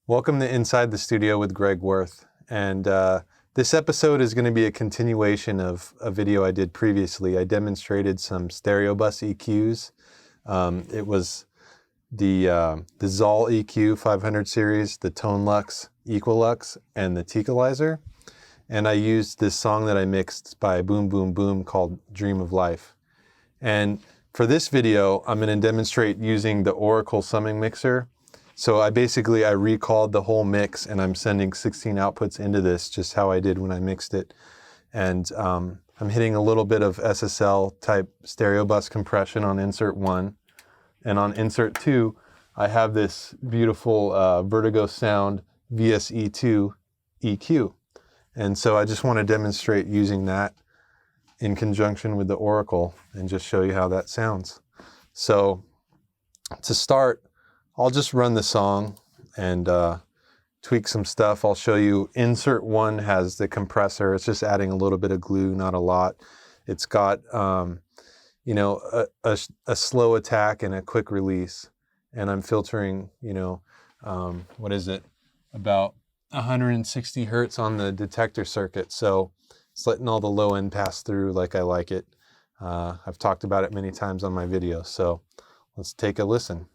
Welcome to Inside the Studio with Greg Wurth. And this episode is going to be a continuation of a video I did previously. I demonstrated some stereo bus EQs. It was the Zoll EQ 500 series, the Tone Lux, Equalux, and the Tequalizer. And I used this song that I mixed by Boom Boom Boom called Dream of Life. And for this video, I'm going to demonstrate using the Oracle summing mixer. So I recalled the whole mix and I'm sending 16 outputs into this, just how I did when I mixed it. And I'm hitting a little bit of SSL type stereo bus compression on insert 1. And on insert 2, I have this beautiful Vertigo Sound VSE-2 EQ. And so I just want to demonstrate using that in conjunction with the Oracle and just show you how that sounds. So to start, I'll just run the song and tweak some stuff. I'll show you insert 1 has the compressor. It's just adding a little bit of glue, not a lot. It's got, a slow attack and a quick release. And I'm filtering, about 160 hertz on the detector circuit. So it's letting all the low end pass through like I like it. I've talked about it many times on my videos. So let's take a listen.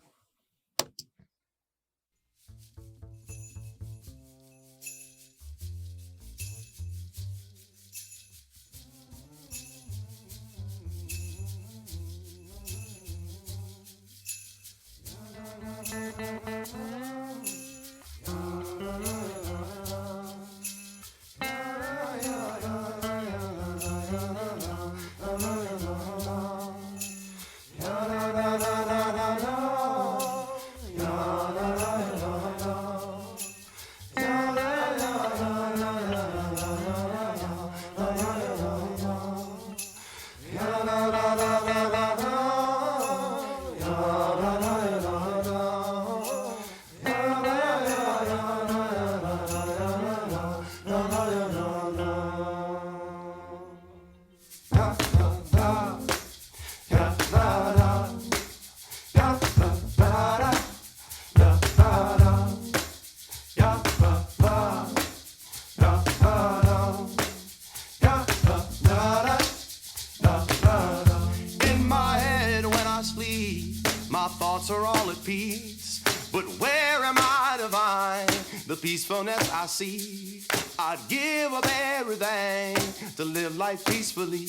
Are all at peace, but where am I to find the peacefulness I see? I'd give up everything to live life peacefully.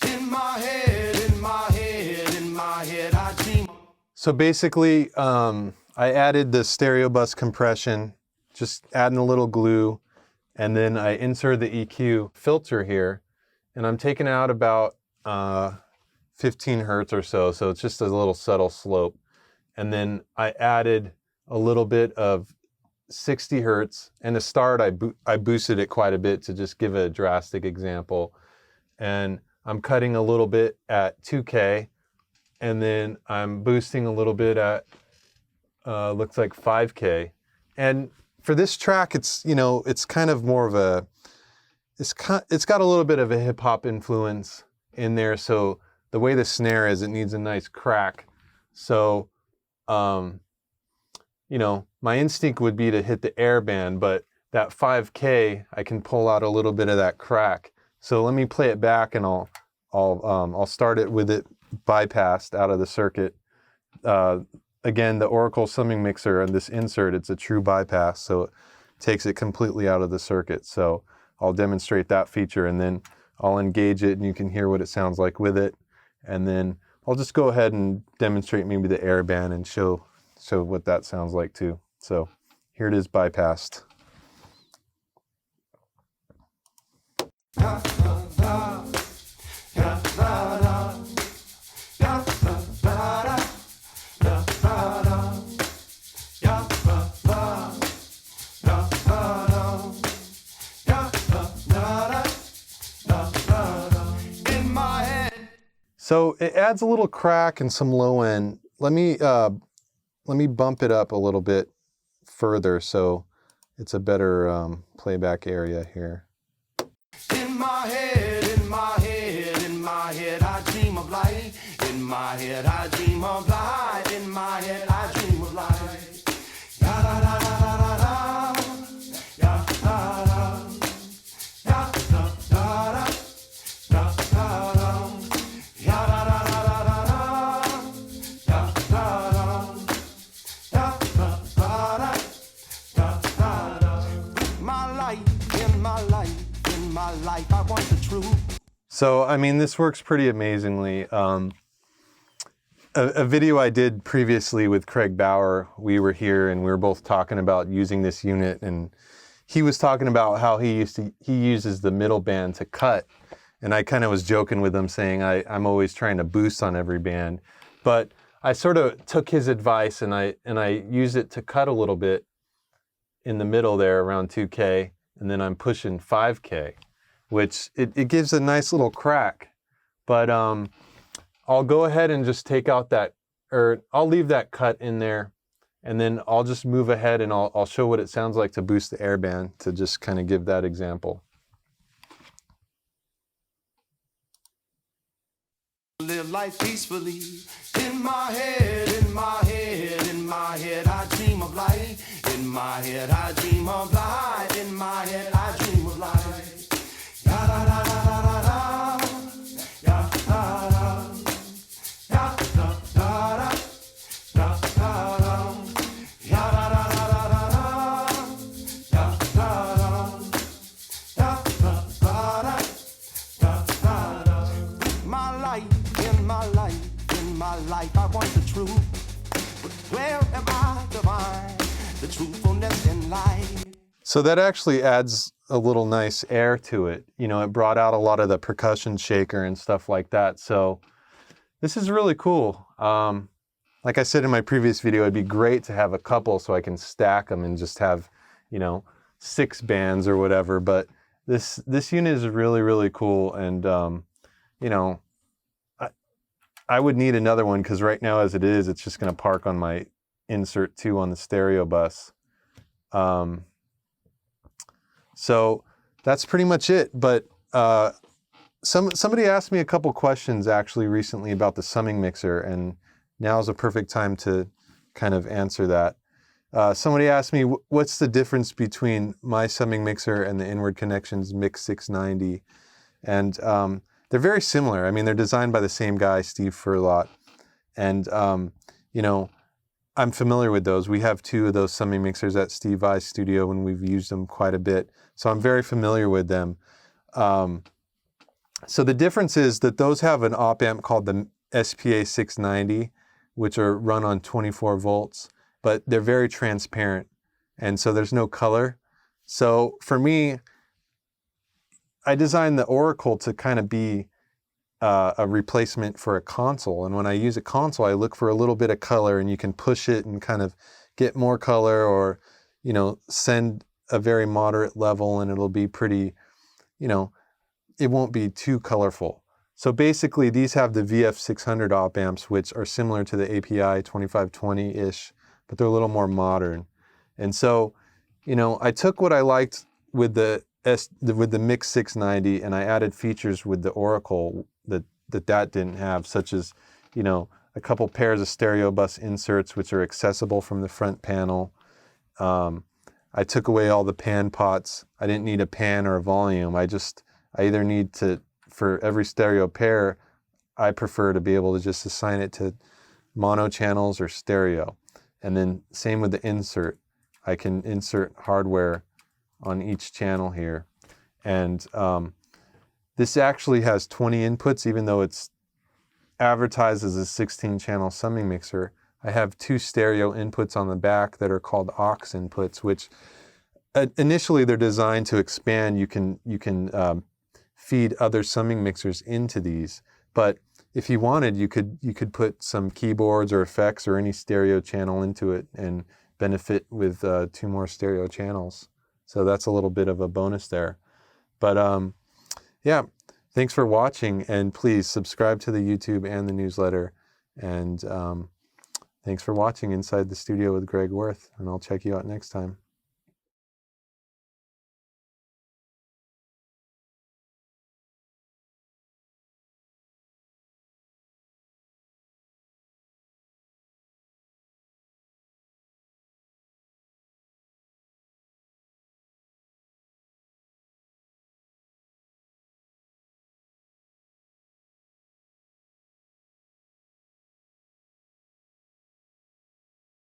In my head, I dream. So basically, I added the stereo bus compression, just adding a little glue, and then I inserted the EQ filter here, and I'm taking out about 15 hertz or so, so it's just a little subtle slope. And then I added a little bit of 60 hertz. And to start, I boosted it quite a bit to just give a drastic example. And I'm cutting a little bit at 2K. And then I'm boosting a little bit at, looks like 5K. And for this track, it's kind of more of it's got a little bit of a hip hop influence in there. So the way the snare is, it needs a nice crack. So, my instinct would be to hit the air band, but that 5K, I can pull out a little bit of that crack. So let me play it back, and I'll start it with it bypassed out of the circuit. Again, the Oracle summing mixer and this insert, it's a true bypass, so it takes it completely out of the circuit. So I'll demonstrate that feature, and then I'll engage it, and you can hear what it sounds like with it. And then I'll just go ahead and demonstrate maybe the air band and show what that sounds like too. So here it is bypassed. So it adds a little crack and some low end. Let me bump it up a little bit further so it's a better playback area here. In my head, I dream of light. In my head, I dream of light. In my head, I dream of light. Da da da da da da. So, I mean, this works pretty amazingly. A video I did previously with Craig Bauer, we were here and we were both talking about using this unit, and he was talking about how he uses the middle band to cut. And I kind of was joking with him saying I'm always trying to boost on every band. But I sort of took his advice and I used it to cut a little bit in the middle there around 2K, and then I'm pushing 5K, which it gives a nice little crack. But I'll go ahead and just take out that, or I'll leave that cut in there, and then I'll just move ahead and I'll show what it sounds like to boost the air band, to just kind of give that example. Live life peacefully. In my head, in my head, in my head, I dream of light. In my head, I dream of light. In my head, I dream of light. Da da da da da da da. Ya da da. Ya da da da. Da da da. Ya da da da da da da. Ya da da. Ya da da da. Da da da. My light, in my life, in my life, I want the truth. But where am I to find the truthfulness in life? So that actually adds a little nice air to it. You know, it brought out a lot of the percussion shaker and stuff like that. So this is really cool. Like I said in my previous video, it'd be great to have a couple so I can stack them and just have, you know, 6 bands or whatever. But this unit is really, really cool. And, you know, I would need another one, because right now as it is, it's just going to park on my insert 2 on the stereo bus. So that's pretty much it. But somebody asked me a couple questions actually recently about the summing mixer, and now is a perfect time to kind of answer that. Somebody asked me, what's the difference between my summing mixer and the Inward Connections Mix 690? And they're very similar. I mean, they're designed by the same guy, Steve Firlotte. And, you know, I'm familiar with those. We have 2 of those summing mixers at Steve Vai's studio, and we've used them quite a bit. So I'm very familiar with them. So the difference is that those have an op amp called the SPA 690, which are run on 24 volts, but they're very transparent. And so there's no color. So for me, I designed the Oracle to kind of be a replacement for a console. And when I use a console, I look for a little bit of color, and you can push it and kind of get more color, or, you know, send a very moderate level and it'll be pretty, you know, it won't be too colorful. So basically these have the VF600 op amps, which are similar to the API 2520-ish, but they're a little more modern. And so, you know, I took what I liked with the Mix 690, and I added features with the Oracle that didn't have, such as, you know, a couple pairs of stereo bus inserts, which are accessible from the front panel. I took away all the pan pots. I didn't need a pan or a volume. I either need to, for every stereo pair, I prefer to be able to just assign it to mono channels or stereo. And then same with the insert. I can insert hardware on each channel here. And this actually has 20 inputs, even though it's advertised as a 16-channel summing mixer. I have 2 stereo inputs on the back that are called aux inputs, which initially they're designed to expand. You can feed other summing mixers into these, but if you wanted, you could put some keyboards or effects or any stereo channel into it and benefit with 2 more stereo channels. So that's a little bit of a bonus there. But yeah, thanks for watching, and please subscribe to the YouTube and the newsletter. And thanks for watching Inside the Studio with Greg Wurth, and I'll check you out next time.